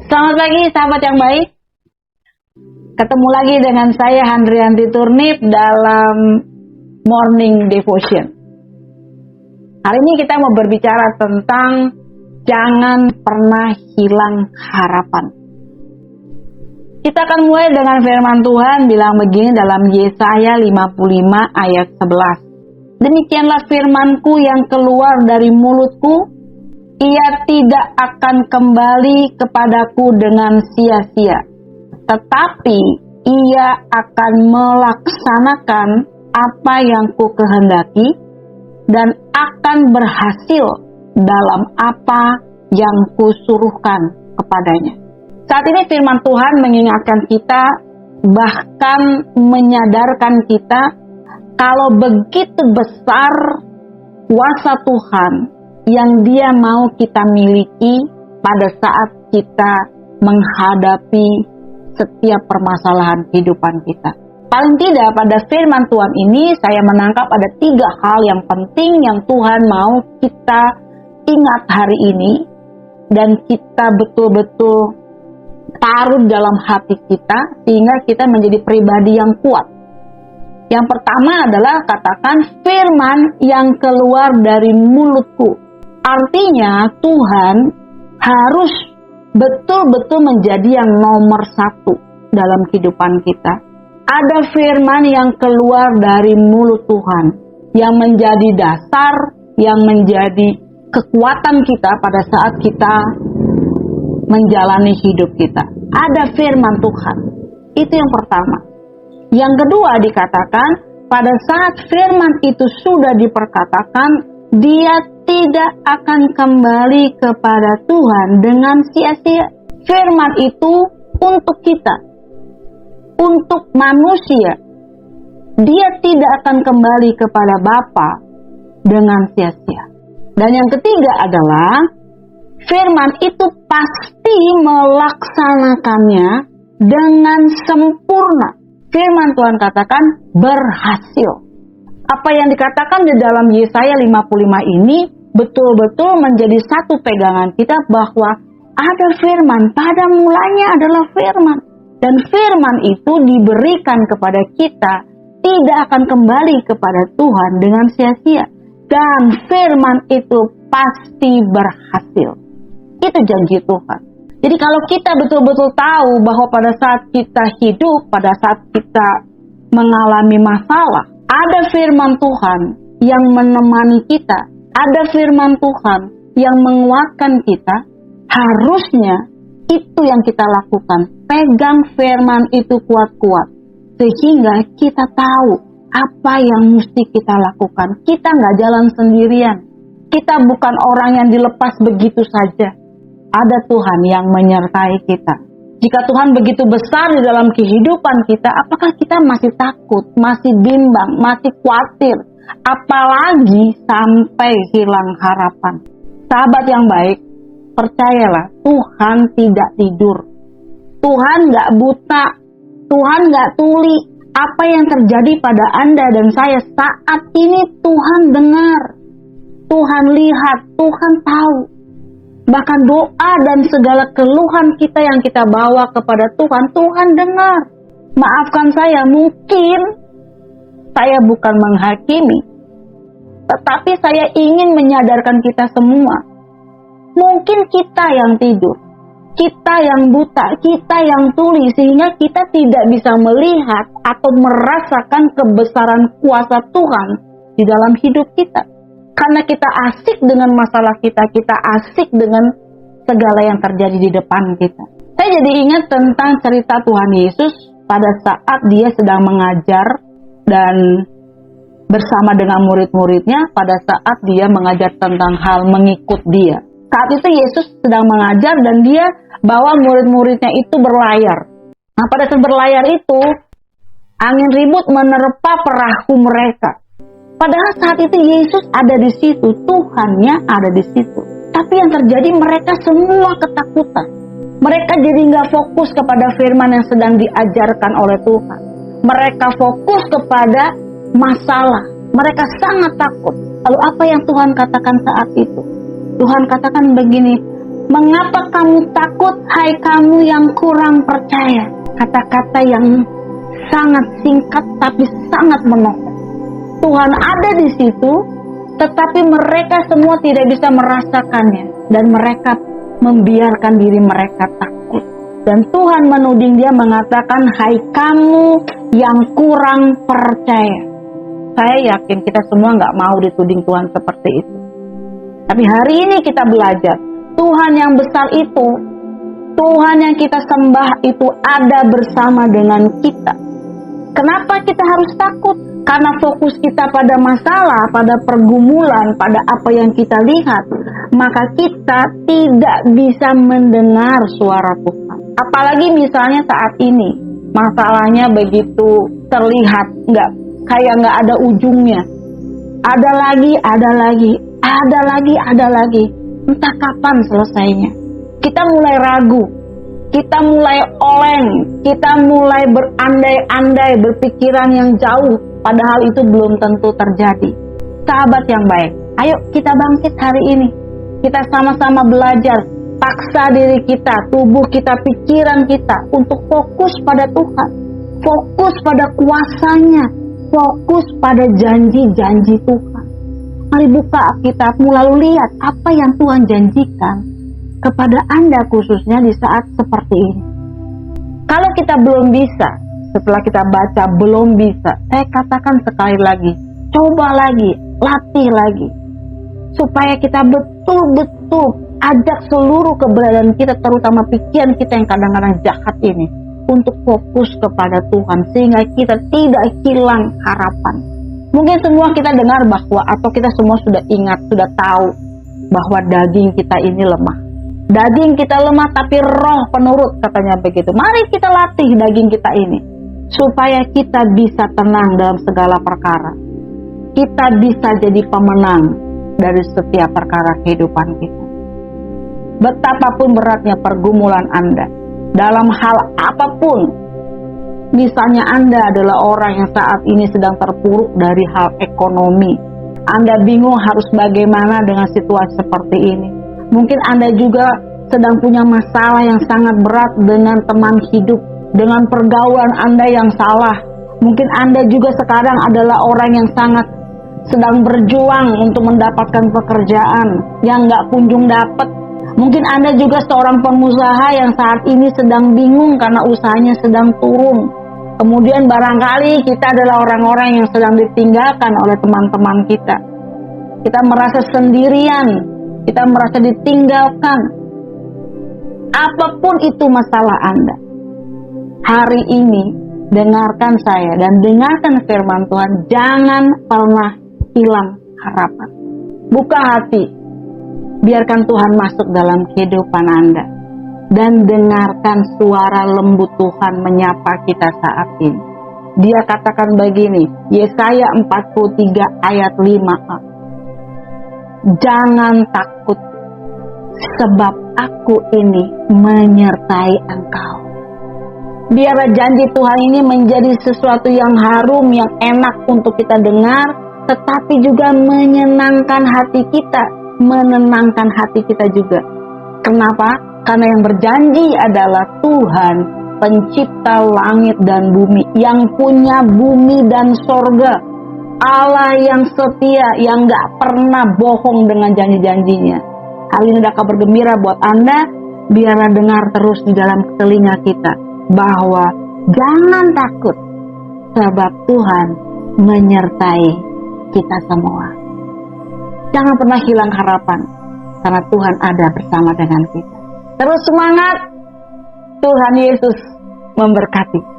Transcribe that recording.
Selamat pagi sahabat yang baik. Ketemu lagi dengan saya Handrianti Turnip dalam Morning Devotion. Hari ini kita mau berbicara tentang jangan pernah hilang harapan. Kita akan mulai dengan firman Tuhan bilang begini dalam Yesaya 55 ayat 11. Demikianlah firmanku yang keluar dari mulutku, ia tidak akan kembali kepadaku dengan sia-sia, tetapi ia akan melaksanakan apa yang ku kehendaki dan akan berhasil dalam apa yang ku suruhkan kepadanya. Saat ini firman Tuhan mengingatkan kita, bahkan menyadarkan kita kalau begitu besar kuasa Tuhan yang Dia mau kita miliki pada saat kita menghadapi setiap permasalahan kehidupan kita. Paling tidak pada firman Tuhan ini saya menangkap ada 3 hal yang penting yang Tuhan mau kita ingat hari ini dan kita betul-betul taruh dalam hati kita sehingga kita menjadi pribadi yang kuat. Yang pertama adalah katakan firman yang keluar dari mulutku. Artinya Tuhan harus betul-betul menjadi yang nomor 1 dalam kehidupan kita. Ada firman yang keluar dari mulut Tuhan yang menjadi dasar, yang menjadi kekuatan kita pada saat kita menjalani hidup kita. Ada firman Tuhan. Itu yang pertama. Yang kedua dikatakan, pada saat firman itu sudah diperkatakan, dia tidak akan kembali kepada Tuhan dengan sia-sia. Firman itu untuk kita, untuk manusia. Dia tidak akan kembali kepada Bapa dengan sia-sia. Dan yang ketiga adalah, firman itu pasti melaksanakannya dengan sempurna. Firman Tuhan katakan berhasil. Apa yang dikatakan di dalam Yesaya 55 ini betul-betul menjadi satu pegangan kita bahwa ada firman, pada mulanya adalah firman. Dan firman itu diberikan kepada kita, tidak akan kembali kepada Tuhan dengan sia-sia. Dan firman itu pasti berhasil. Itu janji Tuhan. Jadi kalau kita betul-betul tahu bahwa pada saat kita hidup, pada saat kita mengalami masalah, ada firman Tuhan yang menemani kita, ada firman Tuhan yang menguatkan kita, harusnya itu yang kita lakukan. Pegang firman itu kuat-kuat, sehingga kita tahu apa yang mesti kita lakukan. Kita nggak jalan sendirian. Kita bukan orang yang dilepas begitu saja. Ada Tuhan yang menyertai kita. Jika Tuhan begitu besar di dalam kehidupan kita, apakah kita masih takut, masih bimbang, masih khawatir, apalagi sampai hilang harapan? Sahabat yang baik, percayalah, Tuhan tidak tidur. Tuhan gak buta, Tuhan gak tuli. Apa yang terjadi pada Anda dan saya saat ini Tuhan dengar, Tuhan lihat, Tuhan tahu. Bahkan doa dan segala keluhan kita yang kita bawa kepada Tuhan, Tuhan dengar. Maafkan saya, mungkin saya bukan menghakimi, tetapi saya ingin menyadarkan kita semua. Mungkin kita yang tidur, kita yang buta, kita yang tuli, sehingga kita tidak bisa melihat atau merasakan kebesaran kuasa Tuhan di dalam hidup kita. Karena kita asik dengan masalah kita, kita asik dengan segala yang terjadi di depan kita. Saya jadi ingat tentang cerita Tuhan Yesus pada saat dia sedang mengajar dan bersama dengan murid-muridnya pada saat dia mengajar tentang hal mengikut dia. Saat itu Yesus sedang mengajar dan dia bawa murid-muridnya itu berlayar. Nah, pada saat berlayar itu, angin ribut menerpa perahu mereka. Padahal saat itu Yesus ada di situ, Tuhannya ada di situ. Tapi yang terjadi mereka semua ketakutan. Mereka jadi nggak fokus kepada firman yang sedang diajarkan oleh Tuhan. Mereka fokus kepada masalah. Mereka sangat takut. Lalu apa yang Tuhan katakan saat itu? Tuhan katakan begini, Mengapa kamu takut, hai kamu yang kurang percaya? Kata-kata yang sangat singkat tapi sangat menohok. Tuhan ada di situ, tetapi mereka semua tidak bisa merasakannya, dan mereka membiarkan diri mereka takut. Dan Tuhan menuding dia, mengatakan, hai kamu yang kurang percaya. Saya yakin kita semua gak mau dituding Tuhan seperti itu. Tapi hari ini kita belajar, Tuhan yang besar itu, Tuhan yang kita sembah itu ada bersama dengan kita. Kenapa kita harus takut? Karena fokus kita pada masalah, pada pergumulan, pada apa yang kita lihat, maka kita tidak bisa mendengar suara Tuhan. Apalagi misalnya saat ini, masalahnya begitu terlihat, kayak nggak ada ujungnya. Ada lagi. Entah kapan selesainya. Kita mulai ragu, kita mulai oleng, kita mulai berandai-andai, berpikiran yang jauh, padahal itu belum tentu terjadi. Sahabat yang baik, ayo kita bangkit hari ini. Kita sama-sama belajar, paksa diri kita, tubuh kita, pikiran kita untuk fokus pada Tuhan, fokus pada kuasa-Nya, fokus pada janji-janji Tuhan. Mari buka Alkitabmu lalu lihat apa yang Tuhan janjikan kepada Anda khususnya di saat seperti ini. Kalau kita belum bisa, setelah kita baca belum bisa, saya katakan sekali lagi, coba lagi, latih lagi, supaya kita betul-betul ajak seluruh keberadaan kita, terutama pikiran kita yang kadang-kadang jahat ini, untuk fokus kepada Tuhan, sehingga kita tidak hilang harapan. Mungkin semua kita dengar bahwa, atau kita semua sudah ingat, sudah tahu bahwa daging kita ini lemah. Daging kita lemah tapi roh penurut, katanya begitu. Mari kita latih daging kita ini supaya kita bisa tenang dalam segala perkara. Kita bisa jadi pemenang dari setiap perkara kehidupan kita. Betapapun beratnya pergumulan Anda dalam hal apapun. Misalnya Anda adalah orang yang saat ini sedang terpuruk dari hal ekonomi. Anda bingung harus bagaimana dengan situasi seperti ini. Mungkin Anda juga sedang punya masalah yang sangat berat dengan teman hidup, dengan pergaulan Anda yang salah. Mungkin Anda juga sekarang adalah orang yang sangat sedang berjuang untuk mendapatkan pekerjaan yang gak kunjung dapat. Mungkin Anda juga seorang pengusaha yang saat ini sedang bingung karena usahanya sedang turun. Kemudian barangkali kita adalah orang-orang yang sedang ditinggalkan oleh teman-teman kita. Kita merasa sendirian, kita merasa ditinggalkan. Apapun itu masalah Anda, hari ini dengarkan saya dan dengarkan firman Tuhan. Jangan pernah hilang harapan. Buka hati, biarkan Tuhan masuk dalam kehidupan Anda, dan dengarkan suara lembut Tuhan menyapa kita saat ini. Dia katakan begini, Yesaya 43 ayat 5a. Jangan takut, sebab aku ini menyertai engkau. Biarlah janji Tuhan ini menjadi sesuatu yang harum, yang enak untuk kita dengar, tetapi juga menyenangkan hati kita, menenangkan hati kita juga. Kenapa? Karena yang berjanji adalah Tuhan, pencipta langit dan bumi, yang punya bumi dan sorga. Allah yang setia, yang gak pernah bohong dengan janji-janjinya. Hal ini adalah kabar gembira buat Anda. Biarlah dengar terus di dalam telinga kita, bahwa jangan takut, sebab Tuhan menyertai kita semua. Jangan pernah hilang harapan, karena Tuhan ada bersama dengan kita. Terus semangat, Tuhan Yesus memberkati.